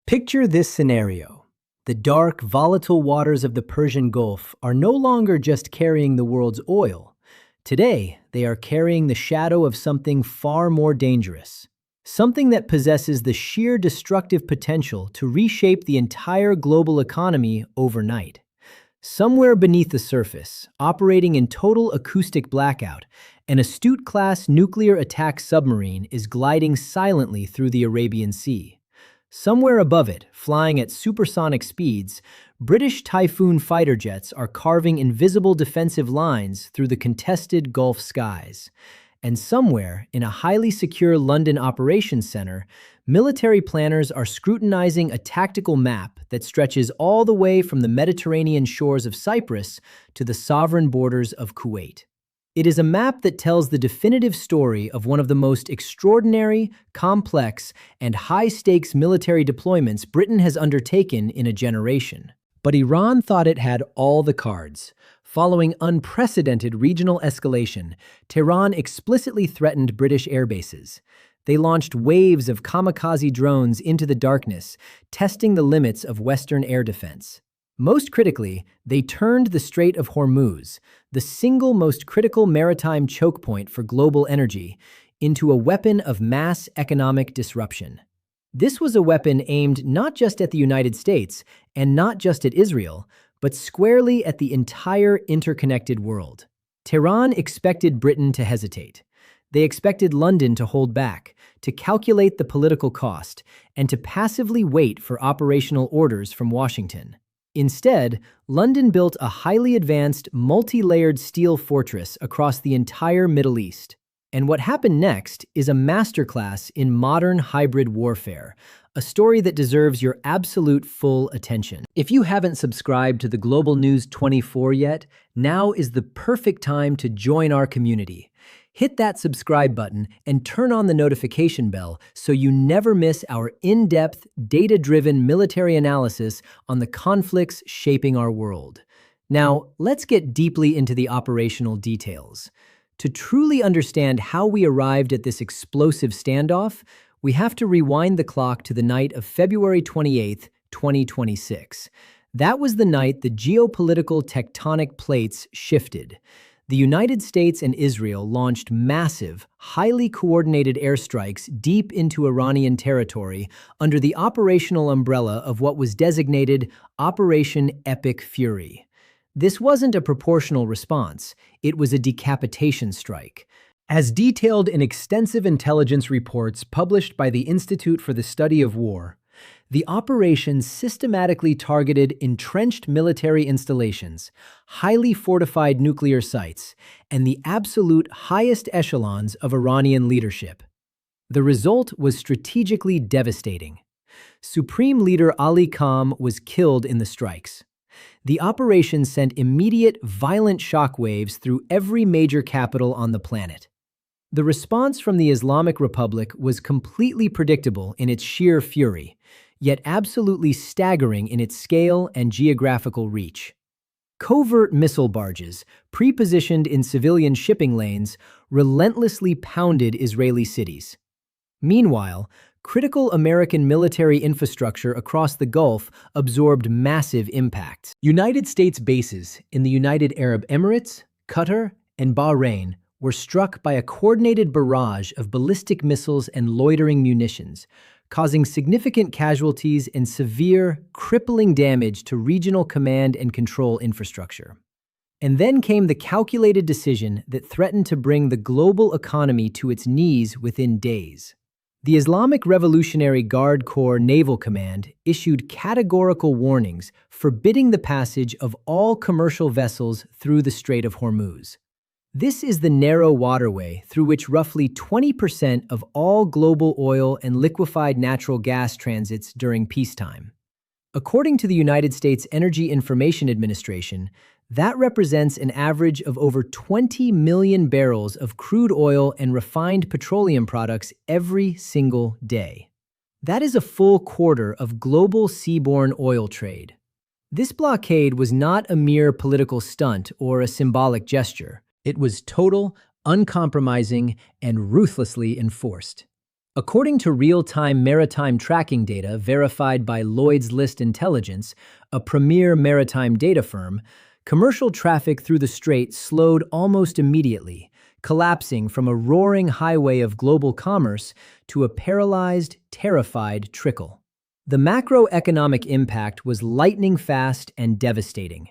Picture this scenario. The dark, volatile waters of the Persian Gulf are no longer just carrying the world's oil. Today, they are carrying the shadow of something far more dangerous. Something that possesses the sheer destructive potential to reshape the entire global economy overnight. Somewhere beneath the surface, operating in total acoustic blackout, an Astute-class nuclear attack submarine is gliding silently through the Arabian Sea. Somewhere above it, flying at supersonic speeds, British Typhoon fighter jets are carving invisible defensive lines through the contested Gulf skies. And somewhere, in a highly secure London operations center, military planners are scrutinizing a tactical map that stretches all the way from the Mediterranean shores of Cyprus to the sovereign borders of Kuwait. It is a map that tells the definitive story of one of the most extraordinary, complex, and high-stakes military deployments Britain has undertaken in a generation. But Iran thought it had all the cards. Following unprecedented regional escalation, Tehran explicitly threatened British air bases. They launched waves of kamikaze drones into the darkness, testing the limits of Western air defense. Most critically, they turned the Strait of Hormuz, the single most critical maritime chokepoint for global energy, into a weapon of mass economic disruption. This was a weapon aimed not just at the United States and not just at Israel, but squarely at the entire interconnected world. Tehran expected Britain to hesitate. They expected London to hold back, to calculate the political cost, and to passively wait for operational orders from Washington. Instead, London built a highly advanced, multi-layered steel fortress across the entire Middle East. And what happened next is a masterclass in modern hybrid warfare, a story that deserves your absolute full attention. If you haven't subscribed to the Global News 24 yet, now is the perfect time to join our community. Hit that subscribe button and turn on the notification bell so you never miss our in-depth, data-driven military analysis on the conflicts shaping our world. Now, let's get deeply into the operational details. To truly understand how we arrived at this explosive standoff, we have to rewind the clock to the night of February 28, 2026. That was the night the geopolitical tectonic plates shifted. The United States and Israel launched massive, highly coordinated airstrikes deep into Iranian territory under the operational umbrella of what was designated Operation Epic Fury. This wasn't a proportional response, it was a decapitation strike. As detailed in extensive intelligence reports published by the Institute for the Study of War, the operation systematically targeted entrenched military installations, highly fortified nuclear sites, and the absolute highest echelons of Iranian leadership. The result was strategically devastating. Supreme Leader Ali Khamenei was killed in the strikes. The operation sent immediate, violent shockwaves through every major capital on the planet. The response from the Islamic Republic was completely predictable in its sheer fury, yet absolutely staggering in its scale and geographical reach. Covert missile barges, pre-positioned in civilian shipping lanes, relentlessly pounded Israeli cities. Meanwhile, critical American military infrastructure across the Gulf absorbed massive impacts. United States bases in the United Arab Emirates, Qatar, and Bahrain were struck by a coordinated barrage of ballistic missiles and loitering munitions, causing significant casualties and severe, crippling damage to regional command and control infrastructure. And then came the calculated decision that threatened to bring the global economy to its knees within days. The Islamic Revolutionary Guard Corps Naval Command issued categorical warnings forbidding the passage of all commercial vessels through the Strait of Hormuz. This is the narrow waterway through which roughly 20% of all global oil and liquefied natural gas transits during peacetime. According to the United States Energy Information Administration, that represents an average of over 20 million barrels of crude oil and refined petroleum products every single day. That is a full quarter of global seaborne oil trade. This blockade was not a mere political stunt or a symbolic gesture. It was total, uncompromising, and ruthlessly enforced. According to real-time maritime tracking data verified by Lloyd's List Intelligence, a premier maritime data firm, commercial traffic through the strait slowed almost immediately, collapsing from a roaring highway of global commerce to a paralyzed, terrified trickle. The macroeconomic impact was lightning fast and devastating.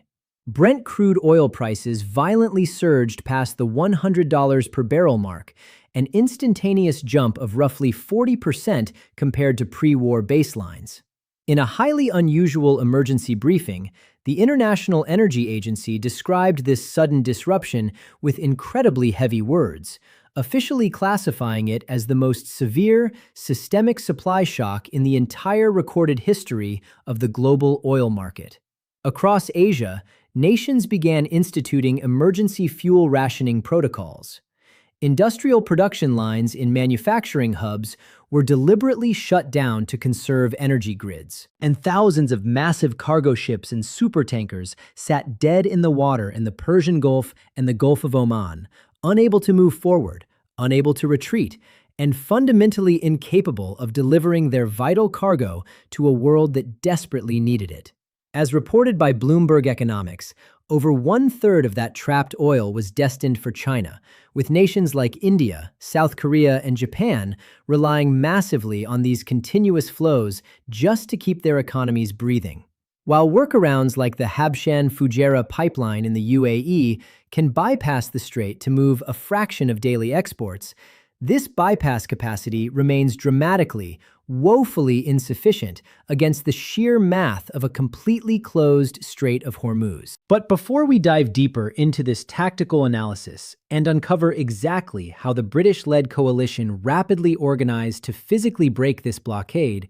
Brent crude oil prices violently surged past the $100 per barrel mark, an instantaneous jump of roughly 40% compared to pre-war baselines. In a highly unusual emergency briefing, the International Energy Agency described this sudden disruption with incredibly heavy words, officially classifying it as the most severe, systemic supply shock in the entire recorded history of the global oil market. Across Asia, nations began instituting emergency fuel rationing protocols. Industrial production lines in manufacturing hubs were deliberately shut down to conserve energy grids, and thousands of massive cargo ships and supertankers sat dead in the water in the Persian Gulf and the Gulf of Oman, unable to move forward, unable to retreat, and fundamentally incapable of delivering their vital cargo to a world that desperately needed it. As reported by Bloomberg Economics, over one-third of that trapped oil was destined for China, with nations like India, South Korea, and Japan relying massively on these continuous flows just to keep their economies breathing. While workarounds like the Habshan-Fujairah pipeline in the UAE can bypass the strait to move a fraction of daily exports, this bypass capacity remains dramatically, woefully insufficient against the sheer math of a completely closed Strait of Hormuz. But before we dive deeper into this tactical analysis and uncover exactly how the British-led coalition rapidly organized to physically break this blockade,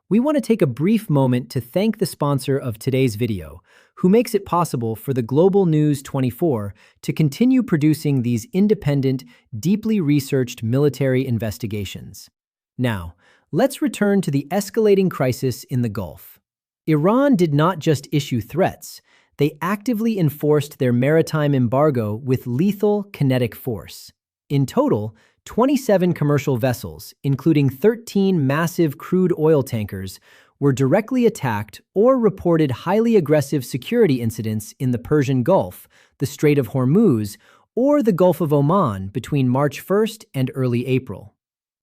we want to take a brief moment to thank the sponsor of today's video, who makes it possible for the Global News 24 to continue producing these independent, deeply researched military investigations. Now, let's return to the escalating crisis in the Gulf. Iran did not just issue threats, they actively enforced their maritime embargo with lethal kinetic force. In total, 27 commercial vessels, including 13 massive crude oil tankers, were directly attacked or reported highly aggressive security incidents in the Persian Gulf, the Strait of Hormuz, or the Gulf of Oman between March 1st and early April.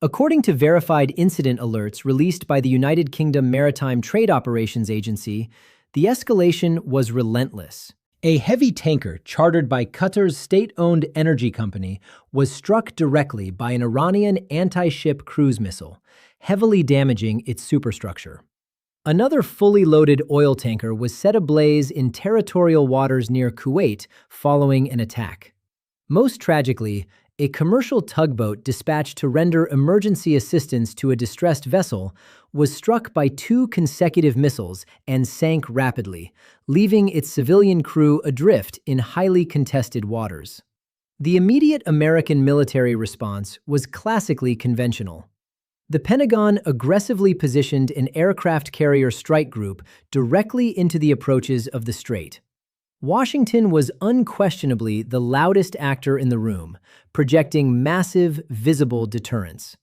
According to verified incident alerts released by the United Kingdom Maritime Trade Operations Agency, the escalation was relentless. A heavy tanker chartered by Qatar's state-owned energy company was struck directly by an Iranian anti-ship cruise missile, heavily damaging its superstructure. Another fully loaded oil tanker was set ablaze in territorial waters near Kuwait following an attack. Most tragically, a commercial tugboat dispatched to render emergency assistance to a distressed vessel was struck by 2 consecutive missiles and sank rapidly, leaving its civilian crew adrift in highly contested waters. The immediate American military response was classically conventional. The Pentagon aggressively positioned an aircraft carrier strike group directly into the approaches of the strait. Washington was unquestionably the loudest actor in the room, projecting massive, visible deterrence.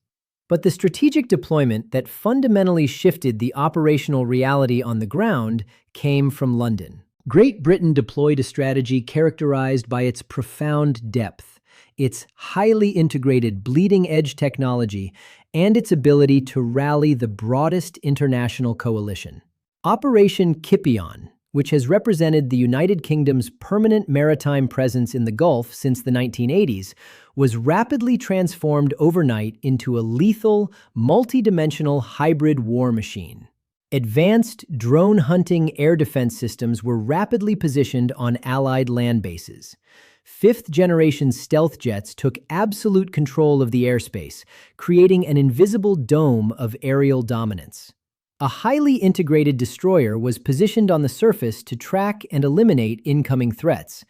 But the strategic deployment that fundamentally shifted the operational reality on the ground came from London. Great Britain deployed a strategy characterized by its profound depth, its highly integrated bleeding-edge technology, and its ability to rally the broadest international coalition. Operation Kipion, which has represented the United Kingdom's permanent maritime presence in the Gulf since the 1980s, was rapidly transformed overnight into a lethal, multidimensional hybrid war machine. Advanced drone-hunting air defense systems were rapidly positioned on Allied land bases. Fifth-generation stealth jets took absolute control of the airspace, creating an invisible dome of aerial dominance. A highly integrated destroyer was positioned on the surface to track and eliminate incoming threats,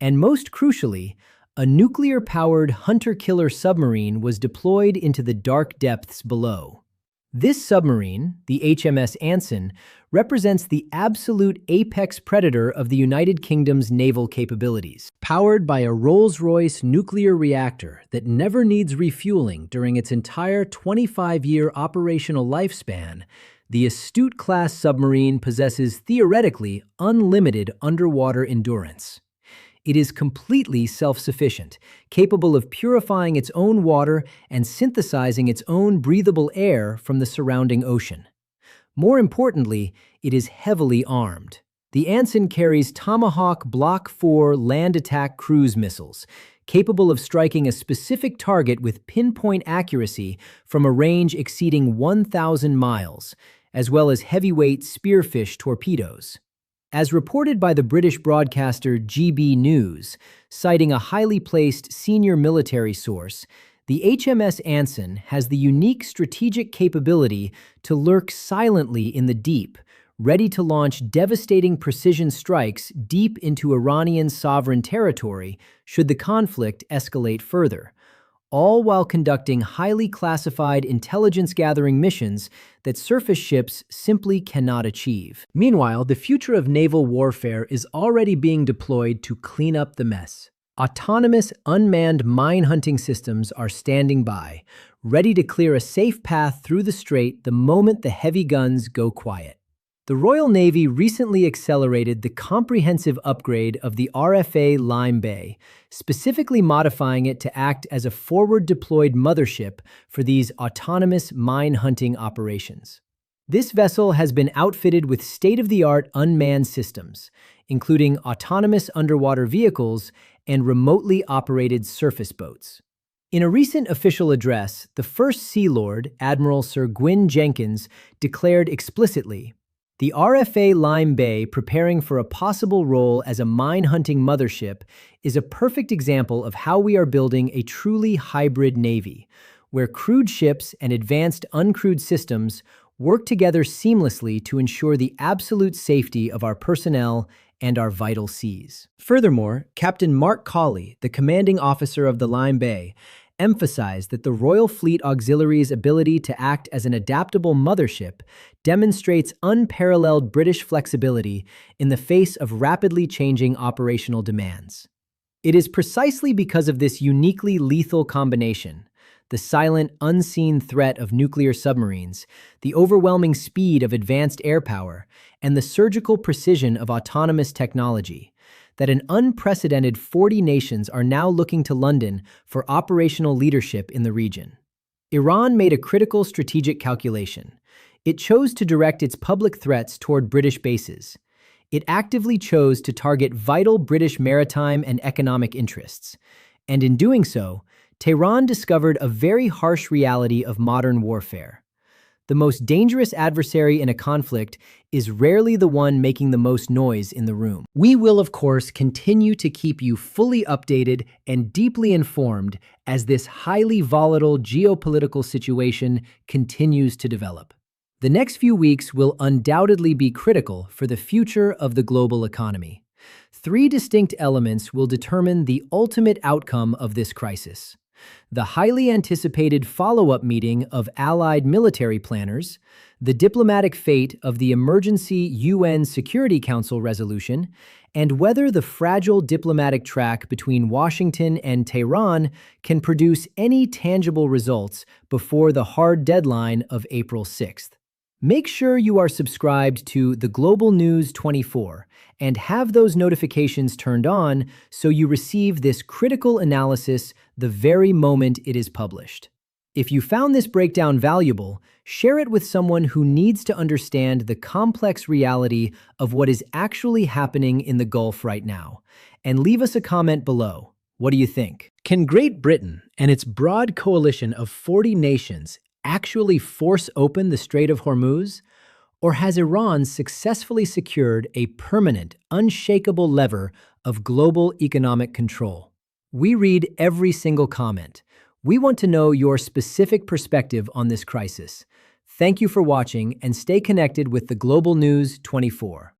and most crucially, a nuclear-powered hunter-killer submarine was deployed into the dark depths below. This submarine, the HMS Anson, represents the absolute apex predator of the United Kingdom's naval capabilities. Powered by a Rolls-Royce nuclear reactor that never needs refueling during its entire 25-year operational lifespan, the Astute-class submarine possesses theoretically unlimited underwater endurance. It is completely self-sufficient, capable of purifying its own water and synthesizing its own breathable air from the surrounding ocean. More importantly, it is heavily armed. The Anson carries Tomahawk Block 4 land attack cruise missiles, capable of striking a specific target with pinpoint accuracy from a range exceeding 1,000 miles, as well as heavyweight spearfish torpedoes. As reported by the British broadcaster GB News, citing a highly placed senior military source, the HMS Anson has the unique strategic capability to lurk silently in the deep, ready to launch devastating precision strikes deep into Iranian sovereign territory should the conflict escalate further, all while conducting highly classified intelligence-gathering missions that surface ships simply cannot achieve. Meanwhile, the future of naval warfare is already being deployed to clean up the mess. Autonomous, unmanned mine-hunting systems are standing by, ready to clear a safe path through the strait the moment the heavy guns go quiet. The Royal Navy recently accelerated the comprehensive upgrade of the RFA Lime Bay, specifically modifying it to act as a forward-deployed mothership for these autonomous mine-hunting operations. This vessel has been outfitted with state-of-the-art unmanned systems, including autonomous underwater vehicles and remotely operated surface boats. In a recent official address, the First Sea Lord, Admiral Sir Gwyn Jenkins, declared explicitly, "The RFA Lime Bay, preparing for a possible role as a mine-hunting mothership, is a perfect example of how we are building a truly hybrid navy, where crewed ships and advanced uncrewed systems work together seamlessly to ensure the absolute safety of our personnel and our vital seas." Furthermore, Captain Mark Cawley, the commanding officer of the Lime Bay, emphasized that the Royal Fleet Auxiliary's ability to act as an adaptable mothership demonstrates unparalleled British flexibility in the face of rapidly changing operational demands. It is precisely because of this uniquely lethal combination, the silent, unseen threat of nuclear submarines, the overwhelming speed of advanced air power, and the surgical precision of autonomous technology, that an unprecedented 40 nations are now looking to London for operational leadership in the region. Iran made a critical strategic calculation. It chose to direct its public threats toward British bases. It actively chose to target vital British maritime and economic interests. And in doing so, Tehran discovered a very harsh reality of modern warfare. The most dangerous adversary in a conflict is rarely the one making the most noise in the room. We will, of course, continue to keep you fully updated and deeply informed as this highly volatile geopolitical situation continues to develop. The next few weeks will undoubtedly be critical for the future of the global economy. Three distinct elements will determine the ultimate outcome of this crisis: the highly anticipated follow-up meeting of allied military planners, the diplomatic fate of the emergency UN Security Council resolution, and whether the fragile diplomatic track between Washington and Tehran can produce any tangible results before the hard deadline of April 6th. Make sure you are subscribed to the Global News 24 and have those notifications turned on so you receive this critical analysis the very moment it is published. If you found this breakdown valuable, share it with someone who needs to understand the complex reality of what is actually happening in the Gulf right now. And leave us a comment below. What do you think? Can Great Britain and its broad coalition of 40 nations actually force open the Strait of Hormuz? Or has Iran successfully secured a permanent, unshakable lever of global economic control? We read every single comment. We want to know your specific perspective on this crisis. Thank you for watching and stay connected with the Global News 24.